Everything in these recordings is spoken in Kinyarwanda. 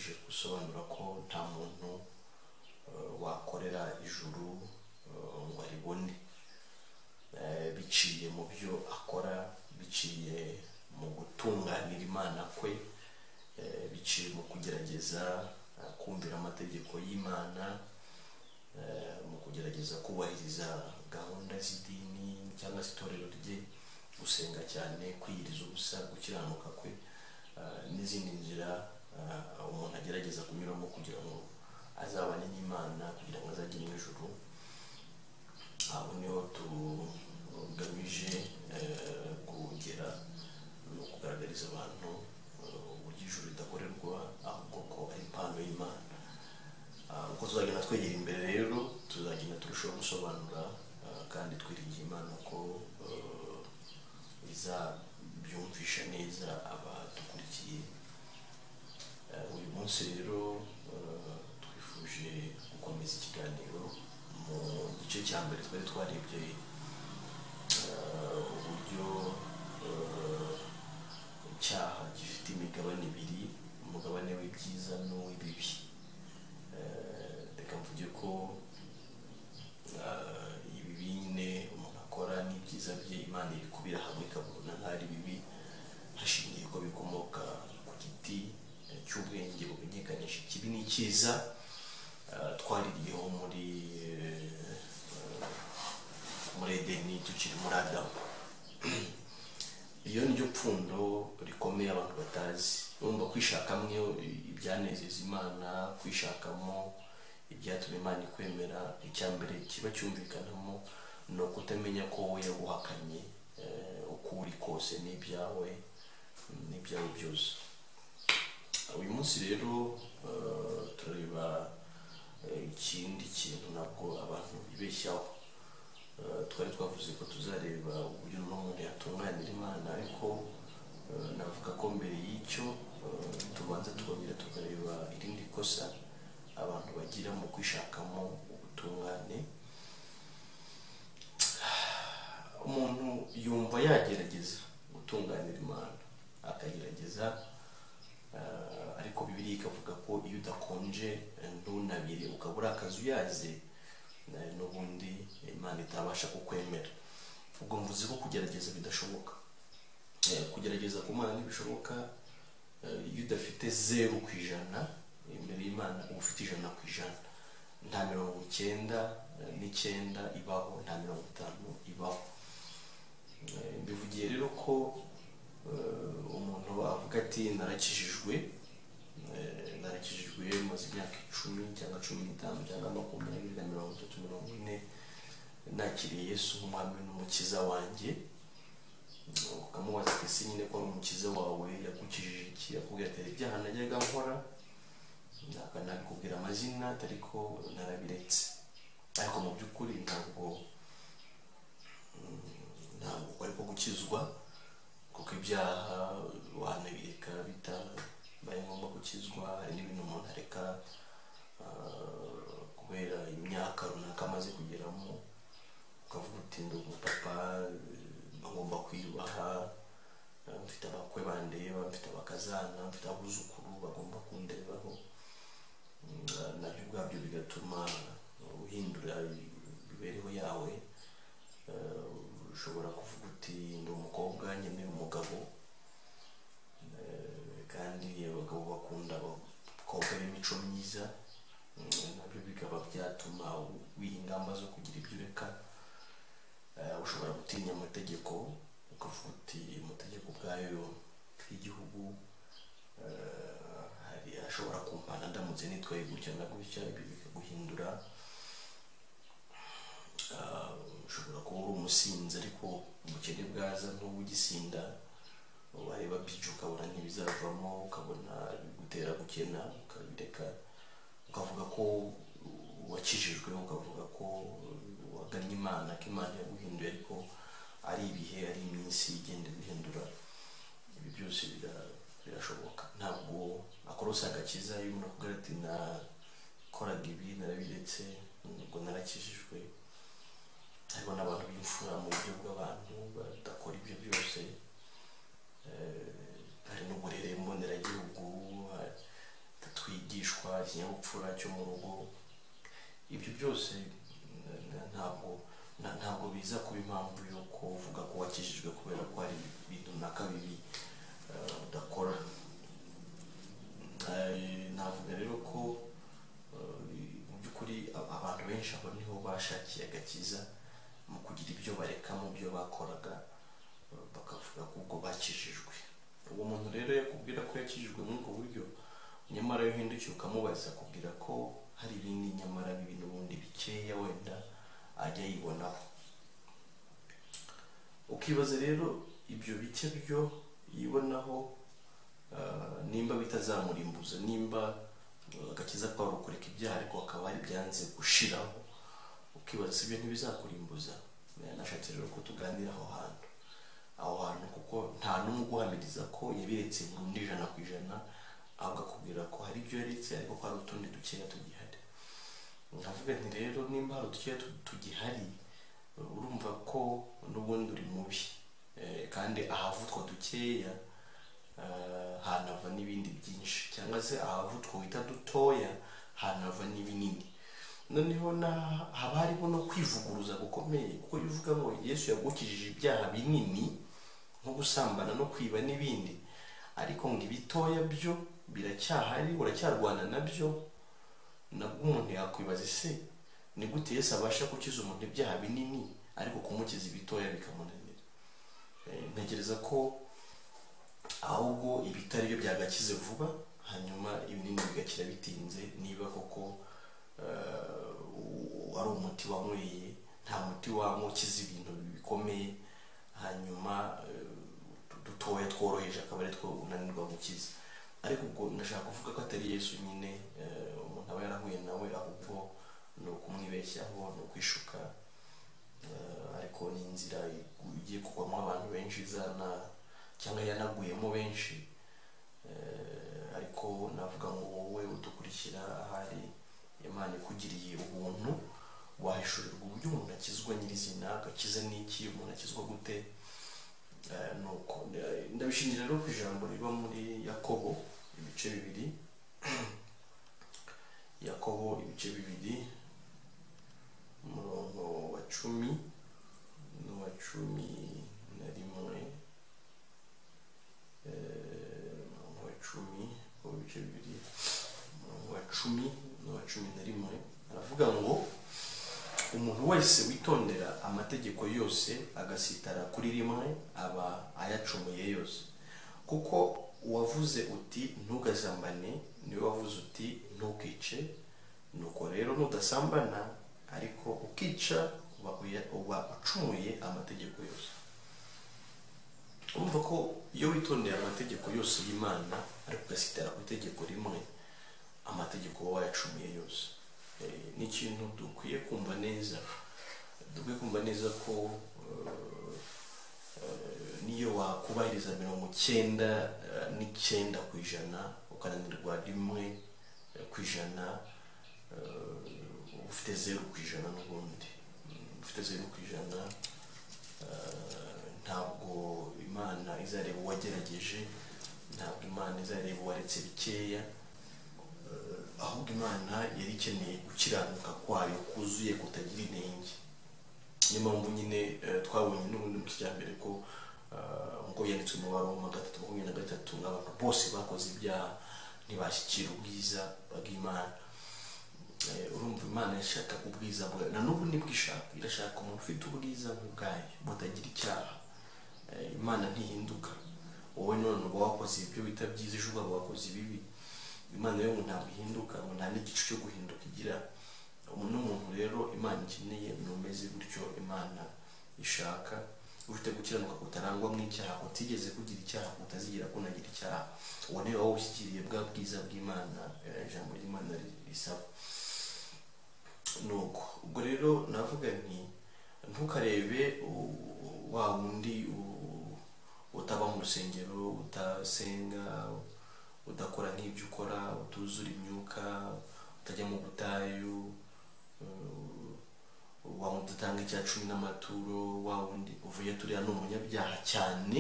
twifuje gusobanura ko nta muntu wakorera ijuru ngo aribone biciye mu byo akora, biciye mu gutunganira Imana kwe, biciye mu kugerageza kumvira amategeko y'Imana, mu kugerageza kubahiriza gahunda z'idini cyangwa se itorero rye, gusenga cyane, kwiyiriza ubusa, gukiranuka kwe, n'izindi nzira umuntu agerageza kunyuramo kugira ngo azabane n'Imana, kugira ngo azajye mu ijuru. Aho niho tugamije kugera no kugaragariza abantu uburyo ijuru ridakorerwa, ahubwo ko ari impano y'Imana. Uko tuzagenda twegera imbere rero, tuzagenda turushaho gusobanura kandi twiringiye Imana ko izabyumvisha neza abadukurikiye. Uyu munsi rero twifuje gukomeza ikiganiro mu gice cya mbere. Twari twarebye uburyo icyaha gifite imigabane ibiri, umugabane w'ibyiza n'uw'ibibi. Reka mvuge ko ibibi nyine umuntu akora n'ibyiza bye Imana ibikubira hamwe ikabona ntari bibi, hashingiye ko bikomoka ku giti cy'ubwenge bumenyekanisha ikibi n'icyiza twaririyeho muri Edeni tukiri muri Adamu. Iyo niryo pfundo rikomeye abantu batazi. Urumva kwishakamo ibyanezeza Imana, kwishakamo ibyatuma Imana ikwemera, icya mbere kiba cyumvikanamo ni ukutamenya ko wowe yaguhakanye uko uri kose n'ibyawe byose. Uyu munsi rero tureba ikindi kintu nabwo abantu bibeshyaho. Twari twavuze ko tuzareba uburyo umuntu yatunganira Imana, ariko navuga ko mbere y'icyo tubanza tukongera tukareba irindi kosa abantu bagira mu kwishakamo ubutungane. Umuntu yumva yagerageza gutunganira Imana, akagerageza, ariko Bibiliya ikavuga ko iyo udakonje ntunabire ukabura akazi uyaze, n'ubundi Imana itabasha kukwemera. Ubwo mvuze ko kugerageza bidashoboka. Kugerageza ku Mana ntibishoboka. Iyo udafite 0% imbere y'Imana, uba ufite 100%. Nta 99 ibaho, nta 50 ibaho. Bivugiye rero ko umuntu avuga ati narakijijwe maze imyaka 10 cyangwa 15 cyangwa 20 na 30 40, nakiriye Yesu nk'umwami n'umukiza wanjye. Ukamubaza ati ese nyine ko ari umukiza wawe yagukijije iki? Akubwira ati ibyaha najyaga nkora, nakubwira amazina, ariko narabiretse. Ariko mu by'ukuri ntabwo ariko gukizwa, kuko ibyaha wanabireka bitabaye ngombwa gukizwa. Hari n'ibintu umuntu areka kubera imyaka runaka amaze kugeramo, ukavuga uti ndi umupapa, ngomba kwiyubaha, mfite abakwe bandeba, mfite abakazana, mfite abuzukuru bagomba kundebaho. Nabyo ubwabyo bigatuma uhindura imibereho yawe. Ushobora kuvuga uti ndi umukobwa nkeneye umugabo, kandi abagabo bakunda abakobwa b'imico myiza. Nabyo bikaba byatuma wiha ingamba zo kugira ibyo ureka. Ushobora gutinya amategeko, ukavuga uti amategeko ubwayo y'igihugu ashobora kumpana ndamutse nitwaye gutya na gutya, ibi bikaguhindura. Ushobora kuba uri umusinzi, ariko ubukene bwaza ntubugisinda, wareba bije ukabona ntibizavamo, ukabona bigutera gukena, ukabireka. Ukavuga ko wakijijwe, ukavuga ko wagannye Imana, ko Imana yaguhinduye, ariko ari ibihe, ari iminsi igenda bihindura. Ibi byose birashoboka. Ntabwo akorosa agakiza iyo umuntu akubwira ati nakoraga ibi narabiretse, ngo narakijijwe. Hariho n'abantu b'imfura mu buryo bw'abantu badakora ibyo byose. Hari n'uburere mboneragihugu, rwihishwa, ikinyabupfura cyo mu rugo. Ibyo byose ntabwo biza kuba impamvu yo kuvuga ko wakijijwe kubera ko hari ibintu runaka bibi udakora. Navuga rero ko mu by'ukuri abantu benshi aho niho bashakiye agakiza, mu kugira ibyo bareka mu byo bakoraga, bakavuga ko ubwo bakijijwe. Uwo muntu rero yakubwira ko yakijijwe muri ubwo buryo, nyamara iyo uhindukiye ukamubaza akubwira ko hari ibindi nyamara bibi n'ubundi bikeya wenda ajya yibonaho. Ukibaza rero ibyo bike byo yibonaho nimba bitazamurimbuza, nimba agakiza kwawe kureka ibyaha ariko akaba ari byanze gushiraho, ukibaza si ibyo ntibizakurimbuza. Nashatse rero ko tuganira aho hantu kuko nta n'umwe uguhamiriza ko yabiretse burundu 100%, ahubwo akubwira ko hari ibyo yaretse ariko ko hari utundi dukeya tugihari. Ndavuga nti rero nimba hari udukeya tugihari, urumva ko n'ubundi uri mubi, kandi ahavutwa dukeya hanava n'ibindi byinshi, cyangwa se ahavutwa wita dutoya hanava n'ibinini. Noneho haba harimo no kwivuguruza gukomeye, kuko bivuga ngo Yesu yagukijije ibyaha binini nko gusambana no kwiba n'ibindi, ariko ngo ibitoya byo biracyahari, uracyarwana nabyo. Nabwo umuntu yakwibaza ese ni gute Yesu abasha gukiza umuntu ibyaha binini ariko kumukiza ibitoya bikamunanira? Ntekereza ko ahubwo ibitari byo byagakize vuba, hanyuma ibinini bigakira bitinze, niba koko ari umuti wanyweye, nta muti wamukiza ibintu bikomeye, hanyuma dutoya tworoheje akaba ari two unanirwa gukiza. Ariko ubwo ndashaka kuvuga ko atari Yesu nyine umuntu aba yarahuye nawe, ahubwo ni ukumwibeshyaho, ni ukwishuka, ariko ni inzira igiye kugwamo abantu benshi cyangwa yanaguyemo benshi. Ariko navuga ngo wowe udukurikira, ahari Imana ikugiriye ubuntu, wahishurirwa uburyo umuntu akizwa nyirizina. Agakiza n'iki, umuntu akizwa gute? Nuko ndabishingira rero ku ijambo riba muri Yakobo ibice 2, Yakobo ibice 2 umurongo wa 10 n'uwa 11, umurongo wa 10 ko ibice 2 umurongo wa 10 n'uwa 11, aravuga ngo umuntu wese witondera amategeko yose agasitara kuri rimwe aba ayacumuye yose. Kuko uwavuze uti ntugazambane niwe wavuze uti ntukice, nuko rero nudasambana ariko ukica uba ucumuye amategeko yose. Urumva ko iyo witondera amategeko yose y'Imana ariko ugasitara ku itegeko rimwe, amategeko uba wayacumuye yose. Ni ikintu dukwiye kumva neza, ko niyo wakubahiriza 99% ukananirwa 1%, ufite 0% n'ubundi ufite 0%. Ntabwo Imana izareba uwagerageje, ntabwo Imana izareba uwaretse bikeya, ahubwo Imana yari ikeneye gukiranuka kwayo kuzuye kutagira inenge. Niyo mpamvu nyine twabonye n'ubundi mu kijyambere ko ngo yanditswe mu Baroma 3:23 abantu bose bakoze ibyaha ntibashyikira ubwiza bw'Imana. Urumva Imana yashaka ubwiza bwayo, na n'ubu ni bwishaka, irashaka umuntu ufite ubwiza bwayo butagira icyaha. Imana ntihinduka, wowe none uba wakoze ibyo bita byiza, ejo uba wakoze ibibi. Imana yo ntabwo ihinduka, ngo nta n'igice cyo guhinduka igira. Umuntu rero Imana ikeneye ni umeze gutyo. Imana ishaka ufite gukiranuka kutarangwa mu icyaha, utigeze kugira icyaha, utazigira kunagira icyaha. Uwo niwe wawushyikiriye bwa bwiza bw'Imana ijambo ry'Imana risaba. Nuko ubwo rero navuga nti ntukarebe wa wundi utaba mu rusengero, utasenga, udakora nk'ibyo ukora, utuzura imyuka, utajya mu butayu, wamudutanga icya 10 n'amaturo, wa wundi uvuye turiya ni umunyabyaha cyane.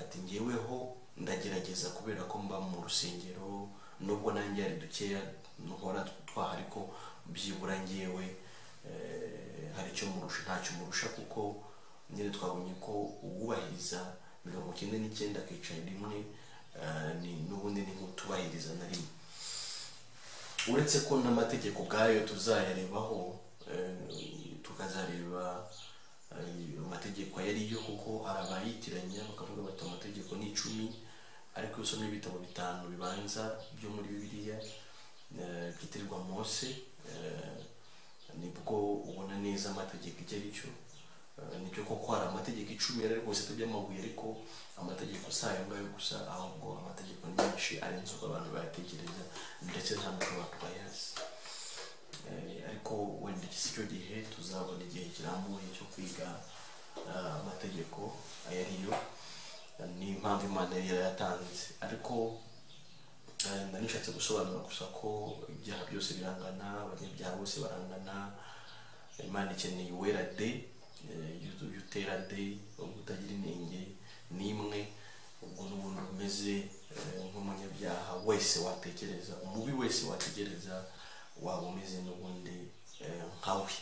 Ati ngeweho ndagerageza kubera ko mba mu rusengero, nubwo nanjye ari dukeya nuhora twaha, ariko byibura ngewe hari icyo murusha, ntacyo murusha, kuko nyine twabonye ko uwubahiriza 99 akicaye rimwe n'ubundi ni nk'utubahiriza na rimwe. Uretse ko n'amategeko ubwayo tuzayarebaho, tukazareba amategeko yariyo, kuko hari abayitiranya bakavuga bati amategeko ni 10, ariko usomye ibitabo 5 bibanza byo muri Bibiliya byitirirwa Mose, nibwo ubona neza amategeko icyo ari cyo. Nibyo koko hari amategeko 10 yari rwose tubyamabuye, ariko amategeko sayo ngayo gusa, ahubwo amategeko menshi arenze uko abantu bayatekereza, ndetse nta n'uko abantu bayazi. Ariko wenda iki si cyo gihe, tuzabona igihe kirambuye cyo kwiga amategeko ayariyo n'impamvu Imana yari yarayatanze. Ariko ndanishatse gusobanura gusa ko ibyaha byose birangana, abanyabyaha bose barangana. Imana ikeneye uwera de, utera de, utagira inenge n'imwe. Ubwo n'ubundi umeze nk'umunyabyaha wese watekereza, umubi wese watekereza waba umeze n'ubundi nkawe.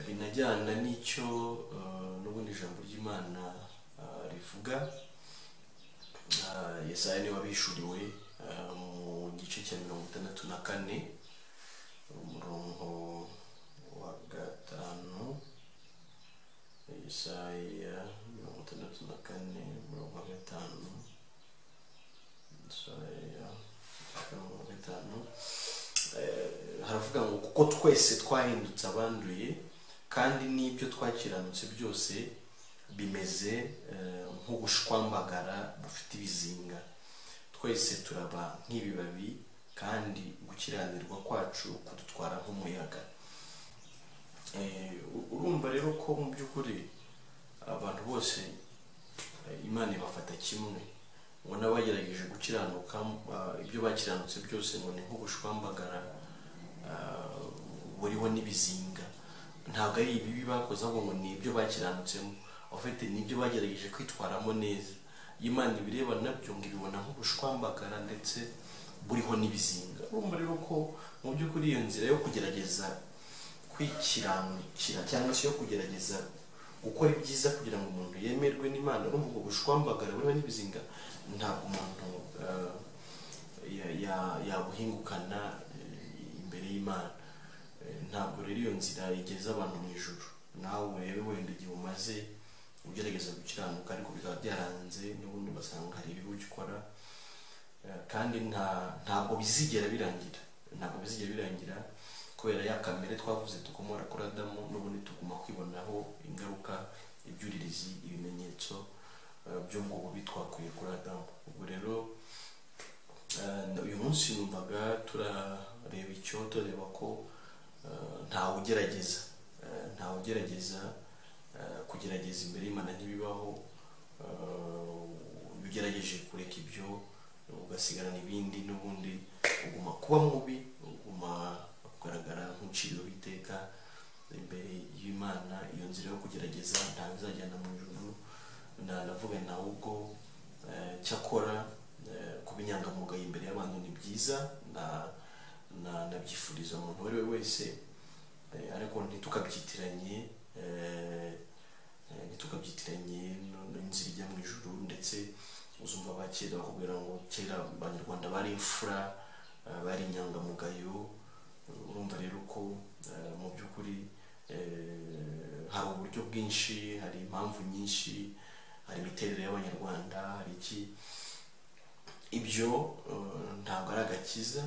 Binajyana n'icyo n'ubundi ijambo ry'Imana rivuga. Yesaya niwe wabihishuriwe mu gice cya 64 umurongo wa 5. Yesaya 64 umurongo wa 5. Yesaya 5 haravuga ngo kuko twese twahindutse abanduye, kandi n'ibyo twakiranutse byose bimeze nk'ubushwambagara bufite ibizinga. Twese turaba nk'ibibabi, kandi gukiranirwa kwacu kudutwara nk'umuyaga. Urumva rero ko mu by'ukuri abantu bose Imana ibafata kimwe, ngo n'abagerageje gukiranuka ibyo bakiranutse byose ngo ni nk'ubushwambagara buriho n'ibizinga. Ntabwo ari ibibi bakoze, ahubwo ngo ni ibyo bakiranutsemo, ufite n'ibyo bagerageje kwitwaramo neza. Imana ibireba nabyo ngo ibibona nk'ubushwambagara ndetse buriho n'ibizinga. Urumva rero ko mu by'ukuri iyo nzira yo kugerageza kwikiranukira, cyangwa se yo kugerageza gukora ibyiza kugira ngo umuntu yemerwe n'Imana, urumva ubwo bushwambagara buriho n'ibizinga ntabwo umuntu yabuhingukana imbere y'Imana. Ntabwo rero iyo nzira igeza abantu mu ijuru. Nawe urebe wenda igihe umaze ugerageza gukiranuka, ariko bikaba byaranze, n'ubundi ugasanga hari ibibi ukora, kandi ntabwo bizigera birangira. Ntabwo bizigera birangira, kubera ya kamere twavuze dukomora kuri Adamu, n'ubundi tuguma kwibonaho ingaruka, ibyuririzi, ibimenyetso by'ubwo bubi twakuye kuri Adamu. Ubwo rero uyu munsi numvaga turareba icyo, tureba ko ntawe ugerageza kugerageza imbere y'Imana ntibibaho. Ugerageje kureka ibyo ugasigarana ibindi, n'ubundi uguma kuba mubi, uguma kugaragara nk'uciriwe iteka imbere y'Imana. Iyo nzira yo kugerageza ntawe izajyana mu ijuru. Navuga nawe ubwo cyakora kuba inyangamugayo imbere y'abantu ni byiza, nabyifuriza umuntu uwo ari we wese, ariko ntitukabyitiranye n'inzira ijya mu ijuru. Ndetse uzumva abakera bakubwira ngo kera abanyarwanda bari imfura, bari inyangamugayo. Urumva rero ko mu by'ukuri hari uburyo bwinshi, hari impamvu nyinshi, hari imiterere y'abanyarwanda, hari iki. Ibyo ntabwo ari agakiza,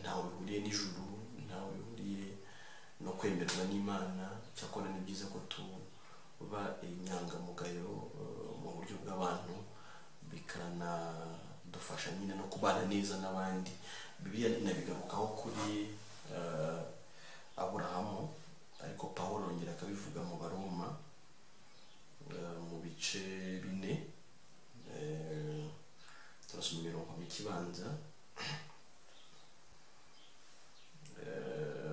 ntawe bihuriye n'ijuru, ntawe bihuriye no kwemerwa n'Imana. Cyakora ni byiza ko tuba inyangamugayo mu buryo bw'abantu, bikanadufasha nyine no kubana neza n'abandi. Bibiliya inabigarukaho kuri Aburahamu, ariko Pawulo yongera akabivuga mu Baroma mu bice 4. Turasoma imirongo y'ikibanza.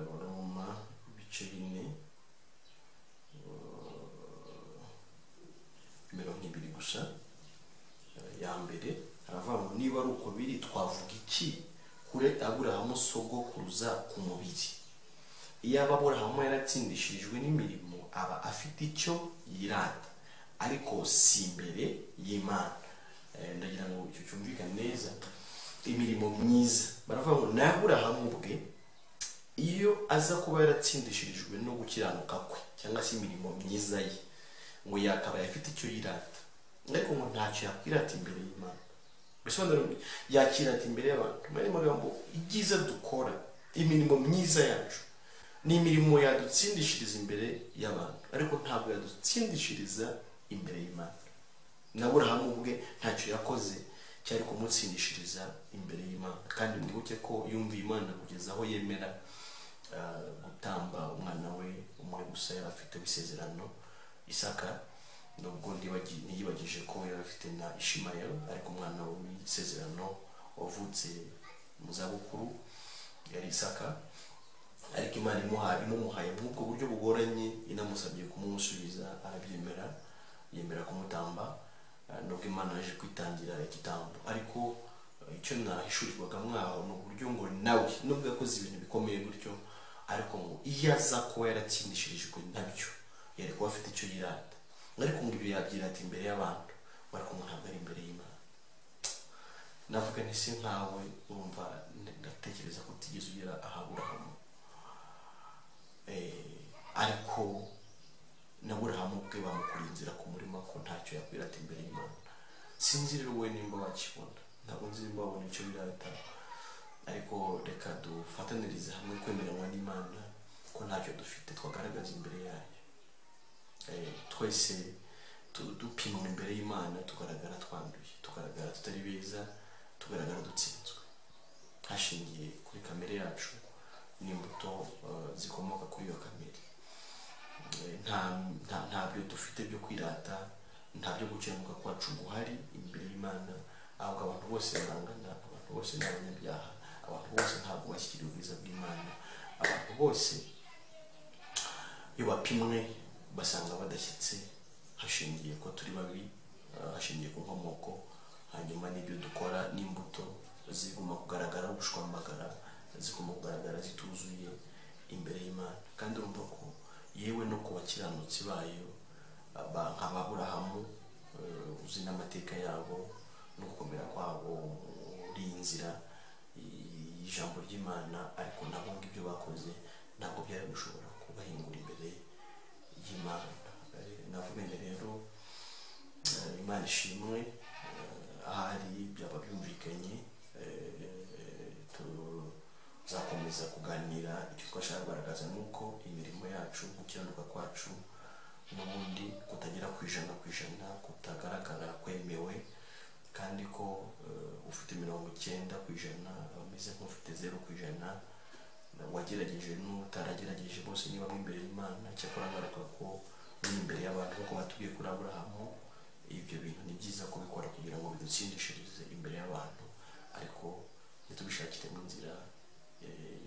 Baroma ibice 4 imirongo 2 gusa. Ya mbere haravuga ngo niba ari uko biri twavuga bavuga iki kure Aburahamu sogokuruza ku mubiri? Iyo Aburahamu yaratsindishirijwe n'imirimo aba afite icyo yirata, ariko si imbere y'Imana. Ndagira ngo icyo cyumvikane neza. Imirimo myiza baravuga ngo na Aburahamu ubwe iyo aza kuba yaratsindishirijwe no gukiranuka kwe cyangwa se imirimo myiza ye, ngo yakaba afite icyo yirata, ariko ngo ntacyo yakwirata imbere y'Imana. Bisobanura yakirata imbere y'abantu. Muri magambo, ibyiza dukora, imirimo myiza yacu ni imirimo yadutsindishiriza imbere y'abantu, ariko ntabwo yadutsindishiriza imbere y'Imana. Na Aburahamu ubwe ntacyo yakoze cyari kumutsindishiriza imbere y'Imana. Kandi mwibuke ko yumviye Imana kugeza aho yemera gutamba umwana we umwe gusa yari afite w'isezerano, Isaka. Nubwo ntiyibagije ko yari afite na Ishimayeli, ariko umwana w'isezerano wavutse mu zabukuru yari Isaka. Ariko Imana imumuhaye nk'ubwo buryo bugoranye, inamusabye kumusubiza, arabyemera, yemera kumutamba. Nubwo Imana yaje kwitangira igitambo, ariko icyo nahishurirwaga mwaho ni uburyo ngo nawe nubwo yakoze ibintu bikomeye gutyo, ariko ngo iyo aza kuba yaratsindishirijwe nabyo yari kuba afite icyo yirata, ariko ngo ibyo yabyirata imbere y'abantu, ariko ngo ntabwo ari imbere y'Imana. Navuga nti se nkawe urumva, ndatekereza ko utigeze ugera aha Aburahamu. Ariko na Aburahamu ubwe bamukura inzira ku murima ko ntacyo yakwirata imbere y'Imana. Sinzi rero wowe nimba wakibona, ntabwo nzi nimba wabona icyo birata, ariko reka dufatanirize hamwe kwemeranywa n'Imana ko ntacyo dufite twagaragaza imbere yayo. Twese dupimwa imbere y'Imana, tugaragara twanduye, tugaragara tutari beza, tugaragara dutsinzwe, hashingiye kuri kamere yacu n'imbuto zikomoka kuri iyo kamere. Ntabyo dufite byo kwirata, ntabyo gukemuka kwacu guhari imbere y'Imana, ahubwo abantu bose barangana, abantu bose ni abanyabyaha, abantu bose ntabwo bashyikiriye ubwiza bw'Imana, abantu bose iyo bapimwe basanga badashyitse, hashingiye ko turi babi, hashingiye ku nkomoko, hanyuma n'ibyo dukora n'imbuto ziguma kugaragara ubushwambagara, ziguma kugaragara zituzuye imbere y'Imana. Kandi urumva ko yewe no ku bakiranutsi bayo nk'Aburahamu, uzi n'amateka yabo no gukomera kwabo muri iyi nzira y'ijambo ry'Imana, ariko nabo ibyo bakoze ntabwo byari gushobora kubahingura imbere y'Imana. Navuga rero Imana ishimwe, ahari byaba byumvikanye, tuzakomeza kuganira. Icyo twashaka kugaragaza ni uko imirimo yacu, gukiranuka kwacu n'ubundi kutagera ku ijana, kutagaragara kwemewe, kandi ko ufite 90% ameze nk'ufite 0%, wagerageje n'utaragerageje bose niba imbere y'Imana. Cyakora ngaruka ko imbere y'abantu uko batubwiye kuri Aburahamu, ibyo bintu ni byiza kubikora kugira ngo bidutsindishirize imbere y'abantu, ariko ntitubishakire mu nzira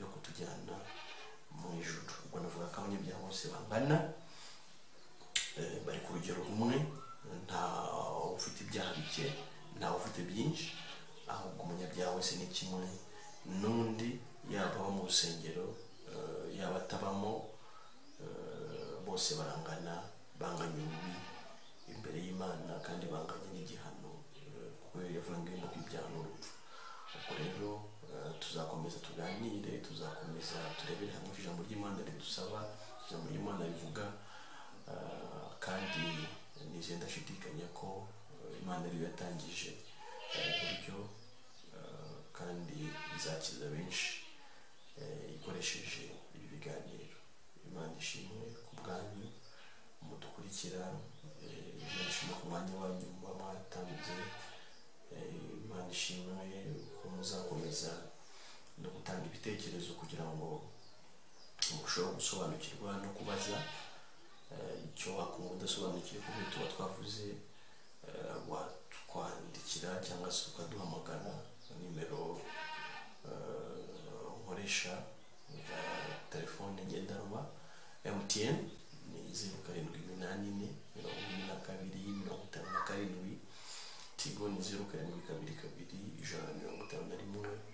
yo kutujyana mu ijuru. Ubwo navuga ko abanyabyaha bose bangana, bari ku rugero rumwe, nta ufite ibyaha bike, nta ufite byinshi, ahubwo umunyabyaha wese ni kimwe n'undi, yaba aba mu rusengero yaba atabamo, bose barangana, banganya ububi imbere y'Imana, kandi banganya n'igihano, kuko yavuga ngo ibyaha n'urupfu. Ubwo rero tuzakomeza tuganire, tuzakomeza turebere hamwe ijambo ry'Imana ridusaba, ijambo ry'Imana rivuga, kandi nizeye ndashidikanya ko Imana ariyo yatangije uburyo, kandi izakiza benshi ikoresheje ibi biganiro. Imana ishimwe ku bwanyu mudukurikira, Imana ishimwe ku mwanya wanyu muba mwatanze, Imana ishimwe ko muzakomeza no gutanga ibitekerezo kugira ngo murusheho gusobanukirwa no kubaza icyo wakumva udasobanukiwe ku byo tuba twavuze. Watwandikira cyangwa se ukaduhamagara, nimero nkoresha ya telefone ngendanwa MTN ni 0784 42 57, Tigo ni 0 karindwi 2 2 151.